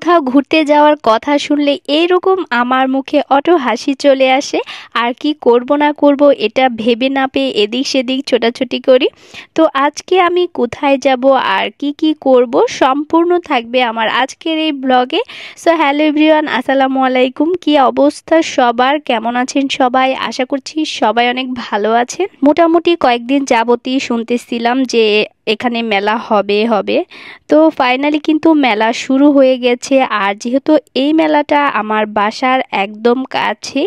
কোথাও ঘুরতে যাওয়ার কথা শুনলে এইরকম আমার মুখে অটো হাসি চলে আসে। আর কি করব না করব এটা ভেবে না পেয়ে এদিক সেদিক ছোটাছুটি করি। তো আজকে আমি কোথায় যাব আর কি করব সম্পূর্ণ থাকবে আমার আজকের এই ব্লগে। সো হ্যালো এভরিওয়ান, আসসালামু আলাইকুম। কি অবস্থা সবার, কেমন আছেন সবাই? আশা করছি সবাই অনেক ভালো আছেন। মোটামুটি কয়েকদিন যাবতই শুনতেছিলাম যে এখানে মেলা হবে। তো ফাইনালি কিন্তু মেলা শুরু হয়ে গেছে। আর যেহেতু এই মেলাটা আমার বাসার একদম কাছে,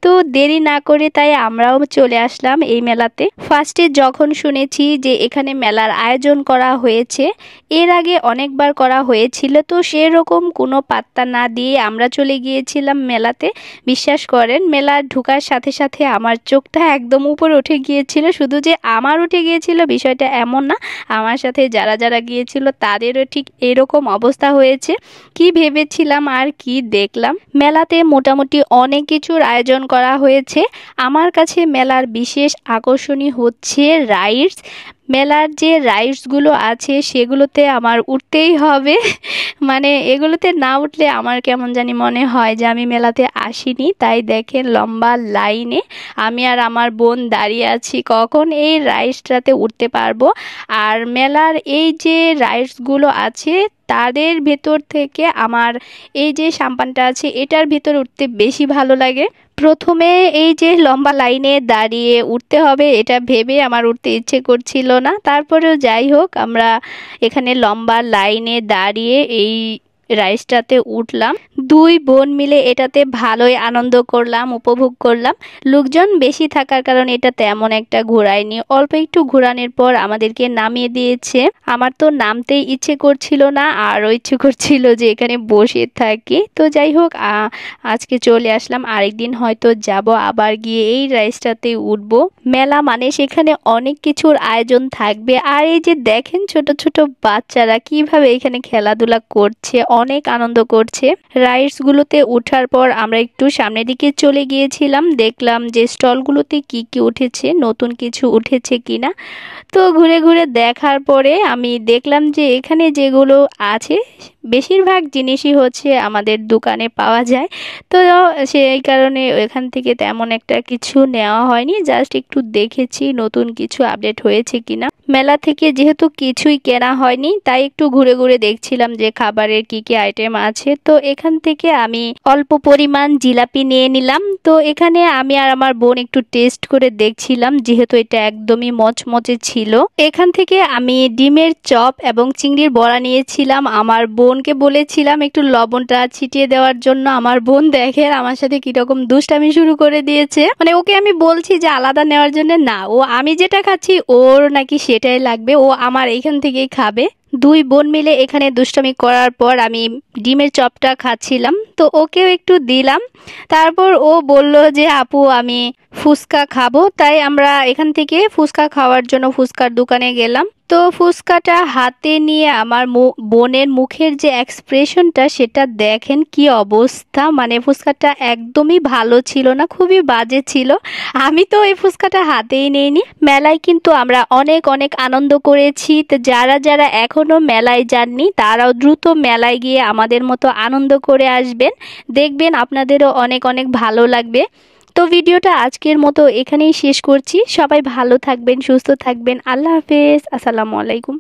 তো দেরি না করে তাই আমরাও চলে আসলাম এই মেলাতে। ফার্স্টে যখন শুনেছি যে এখানে মেলার আয়োজন করা হয়েছে, এর আগে অনেকবার করা হয়েছিল, তো সেরকম কোনো পাত্তা না দিয়ে আমরা চলে গিয়েছিলাম মেলাতে। বিশ্বাস করেন, মেলা ঢোকার সাথে সাথে আমার চোখটা একদম উপরে উঠে গিয়েছিল। শুধু যে আমার উঠে গিয়েছিল বিষয়টা এমন না, আমার সাথে যারা যারা গিয়েছিল তাদেরও ঠিক এরকম অবস্থা হয়েছে। কি ভেবেছিলাম আর কি দেখলাম। মেলাতে মোটামুটি অনেক কিছুর আয়োজন করা হয়েছে। আমার কাছে মেলার বিশেষ আকর্ষণীয় হচ্ছে রাইডস। মেলার যে রাইডসগুলো আছে সেগুলোতে আমার উঠতেই হবে। মানে এগুলোতে না উঠলে আমার কেমন জানি মনে হয় যে আমি মেলাতে আসিনি। তাই দেখেন লম্বা লাইনে আমি আর আমার বোন দাঁড়িয়ে আছি কখন এই রাইডসটাতে উঠতে পারবো। আর মেলার এই যে রাইডসগুলো আছে তাদের ভেতর থেকে আমার এই যে সাম্পানটা আছে এটার ভেতর উঠতে বেশি ভালো লাগে। প্রথমে এই যে লম্বা লাইনে দাঁড়িয়ে উঠতে হবে এটা ভেবে আমার উঠতে ইচ্ছে করছিল না। তারপরেও যাই হোক, আমরা এখানে লম্বা লাইনে দাঁড়িয়ে এই রাইডসটাতে উঠলাম। দুই বোন মিলে এটাতে ভালোই আনন্দ করলাম, উপভোগ করলাম। লোকজন বেশি থাকার কারণে এটা তেমন একটা ঘোরায়নি। অল্প একটু ঘোরানোর পর আমাদেরকে নামিয়ে দিয়েছে। আমার তো নামতেই ইচ্ছে করছিল না, আরও ইচ্ছে করছিল যে এখানে বসে থাকি। তো যাই হোক, আজকে চলে আসলাম। আরেকদিন হয়তো যাব, আবার গিয়ে এই রাইডসটাতে উঠবো। মেলা মানে সেখানে অনেক কিছুর আয়োজন থাকবে। আর এই যে দেখেন ছোট ছোট বাচ্চারা কিভাবে এখানে খেলাধুলা করছে, অনেক আনন্দ করছে। রাইডসগুলোতে ওঠার পর আমরা একটু সামনের দিকে চলে গিয়েছিলাম, দেখলাম যে স্টলগুলোতে কি কি উঠেছে, নতুন কিছু উঠেছে কিনা। তো ঘুরে ঘুরে দেখার পরে আমি দেখলাম যে এখানে যেগুলো আছে বেশিরভাগ জিনিসই হচ্ছে আমাদের দোকানে পাওয়া যায়। তো সেই কারণে এখান থেকে তেমন একটা কিছু নেওয়া হয়নি, জাস্ট একটু দেখেছি নতুন কিছু আপডেট হয়েছে কিনা। মেলা থেকে যেহেতু কিছুই কেনা হয়নি তাই একটু ঘুরে ঘুরে দেখছিলাম যে খাবারের কি কি আইটেম আছে। তো এখান থেকে আমি অল্প পরিমাণ জিলাপি নিয়ে নিলাম। তো এখানে আমি আর আমার বোন একটু টেস্ট করে দেখছিলাম, যেহেতু এটা একদমই মচমচে ছিল। এখান থেকে আমি ডিমের চপ এবং চিংড়ির বড়া নিয়েছিলাম। আমার বোনকে বলেছিলাম একটু লবণটা ছিটিয়ে দেওয়ার জন্য। আমার বোন দেখেন আমার সাথে কিরকম দুষ্টামি শুরু করে দিয়েছে। মানে ওকে আমি বলছি যে আলাদা নেওয়ার জন্য, না, ও আমি যেটা খাচ্ছি ওর নাকি সেটাই লাগবে, ও আমার এইখান থেকেই খাবে। দুই বোন মিলে এখানে দুষ্টামি করার পর আমি ডিমের চপটা খাচ্ছিলাম, তো ওকেও একটু দিলাম। তারপর ও বলল যে আপু আমি ফুচকা খাবো। তাই আমরা এখান থেকে ফুচকা খাওয়ার জন্য ফুচকার দোকানে গেলাম। তো ফুচকাটা হাতে নিয়ে আমার বোনের মুখের যে এক্সপ্রেশনটা সেটা দেখেন কি অবস্থা। মানে ফুচকাটা একদমই ভালো ছিল না, খুবই বাজে ছিল। আমি তো এই ফুচকাটা হাতেই নেইনি। মেলায় কিন্তু আমরা অনেক অনেক আনন্দ করেছি। তো যারা যারা এখনো মেলায় যাননি তারাও দ্রুত মেলায় গিয়ে আমাদের মতো আনন্দ করে আসবেন, দেখবেন আপনাদেরও অনেক অনেক ভালো লাগবে। তো ভিডিওটা আজকের মতো এখানেই শেষ করছি। সবাই ভালো থাকবেন, সুস্থ থাকবেন। আল্লাহ হাফেজ, আসসালামু আলাইকুম।